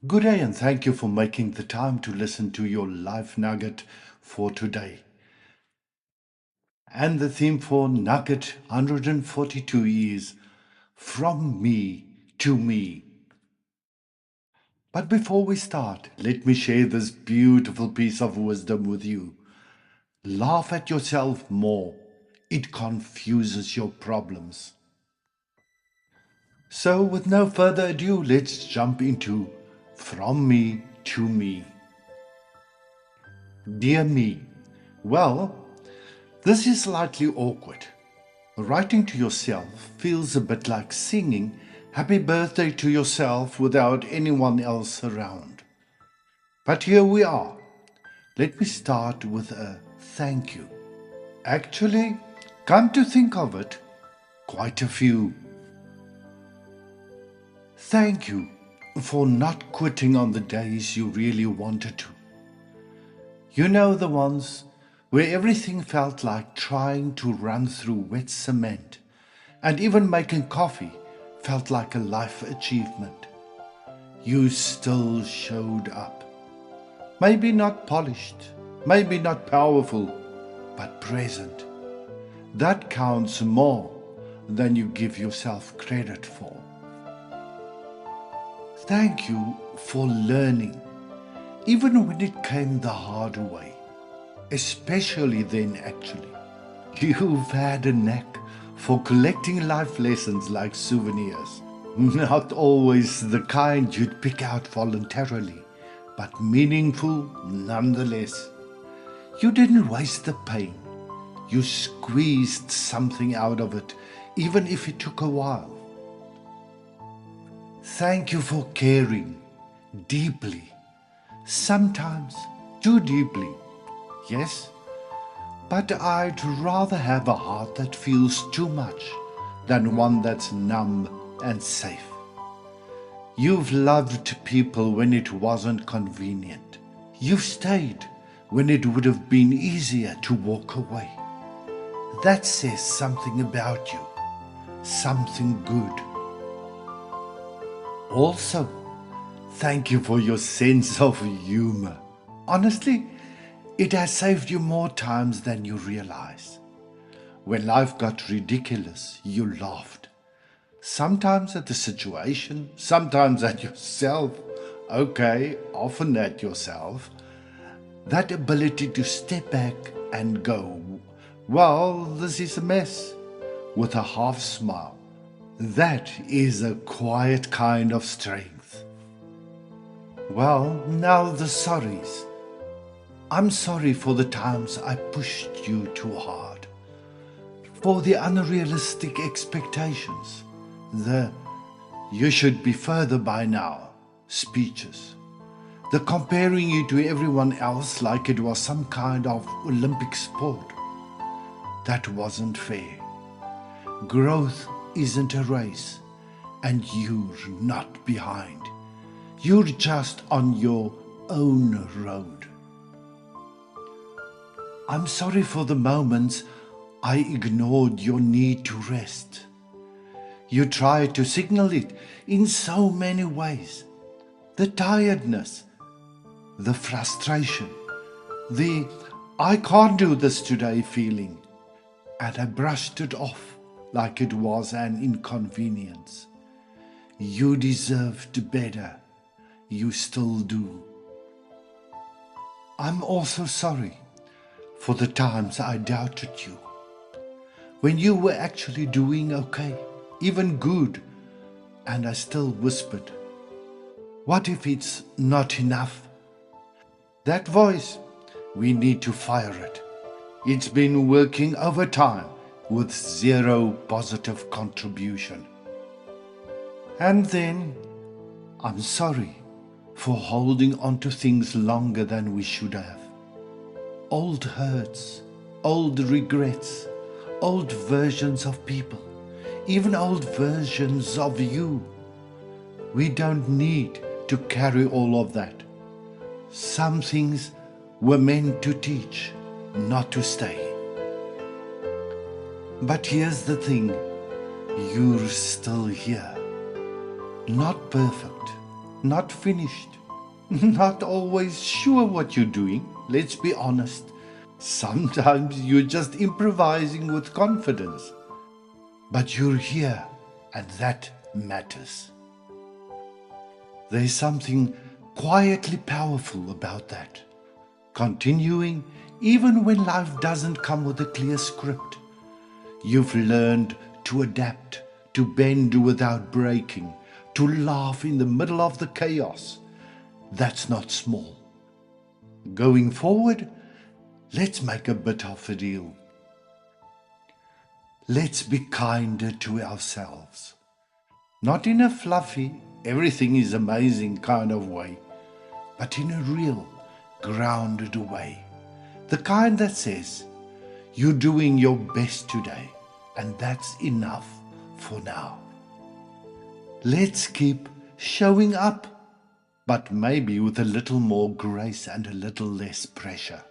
Good day and thank you for making the time to listen to your life nugget for today. And the theme for Nugget 142 is From Me to Me. But before we start, let me share this beautiful piece of wisdom with you. Laugh at yourself more. It confuses your problems. So, with no further ado, let's jump into From Me to Me. Dear me, well, this is slightly awkward. Writing to yourself feels a bit like singing happy birthday to yourself without anyone else around. But here we are. Let me start with a thank you. Actually, come to think of it, quite a few. Thank you for not quitting on the days you really wanted to. You know, the ones where everything felt like trying to run through wet cement, and even making coffee felt like a life achievement. You still showed up. Maybe not polished, maybe not powerful, but present. That counts more than you give yourself credit for. Thank you for learning, even when it came the hard way. Especially then, actually. You've had a knack for collecting life lessons like souvenirs. Not always the kind you'd pick out voluntarily, but meaningful nonetheless. You didn't waste the pain. You squeezed something out of it, even if it took a while. Thank you for caring deeply, sometimes too deeply. Yes, but I'd rather have a heart that feels too much than one that's numb and safe. You've loved people when it wasn't convenient. You've stayed when it would have been easier to walk away. That says something about you, something good. Also, thank you for your sense of humor. Honestly, it has saved you more times than you realize. When life got ridiculous, you laughed. Sometimes at the situation, sometimes at yourself. Okay, often at yourself. That ability to step back and go, well, this is a mess, with a half smile. That is a quiet kind of strength. Well, now the sorries. I'm sorry for the times I pushed you too hard, for the unrealistic expectations, the "you should be further by now" speeches, the comparing you to everyone else like it was some kind of Olympic sport. That wasn't fair. Growth isn't a race, and you're not behind. You're just on your own road. I'm sorry for the moments I ignored your need to rest. You tried to signal it in so many ways. The tiredness, the frustration, the "I can't do this today" feeling, and I brushed it off like it was an inconvenience. You deserved better. You still do. I'm also sorry for the times I doubted you, when you were actually doing okay, even good, and I still whispered, what if it's not enough? That voice, we need to fire it. It's been working overtime with zero positive contribution. And then, I'm sorry for holding on to things longer than we should have. Old hurts, old regrets, old versions of people, even old versions of you. We don't need to carry all of that. Some things were meant to teach, not to stay. But here's the thing, you're still here. Not perfect, not finished, not always sure what you're doing. Let's be honest. Sometimes you're just improvising with confidence. But you're here, and that matters. There's something quietly powerful about that. Continuing even when life doesn't come with a clear script. You've learned to adapt, to bend without breaking, to laugh in the middle of the chaos. That's not small. Going forward, let's make a bit of a deal. Let's be kinder to ourselves. Not in a fluffy, everything is amazing kind of way, but in a real, grounded way. The kind that says, you're doing your best today, and that's enough for now. Let's keep showing up, but maybe with a little more grace and a little less pressure.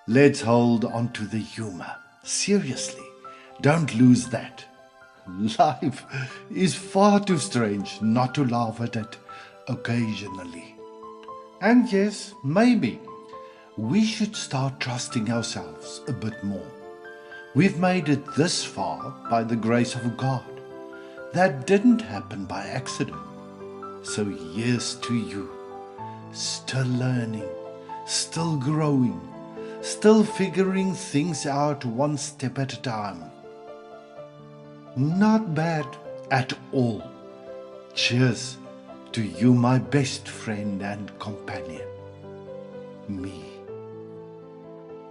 Let's hold on to the humor. Seriously, don't lose that. Life is far too strange not to laugh at it occasionally. And yes, maybe we should start trusting ourselves a bit more. We've made it this far by the grace of God. That didn't happen by accident. So here's to you, still learning, still growing, still figuring things out one step at a time. Not bad at all. Cheers to you, my best friend and companion, me.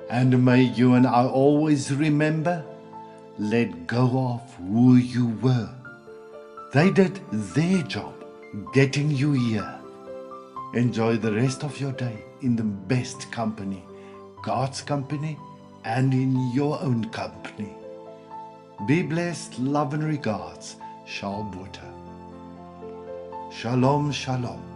And may you and I always remember, let go of who you were. They did their job getting you here. Enjoy the rest of your day in the best company, God's company, and in your own company. Be blessed, love and regards, Shalom Shalom.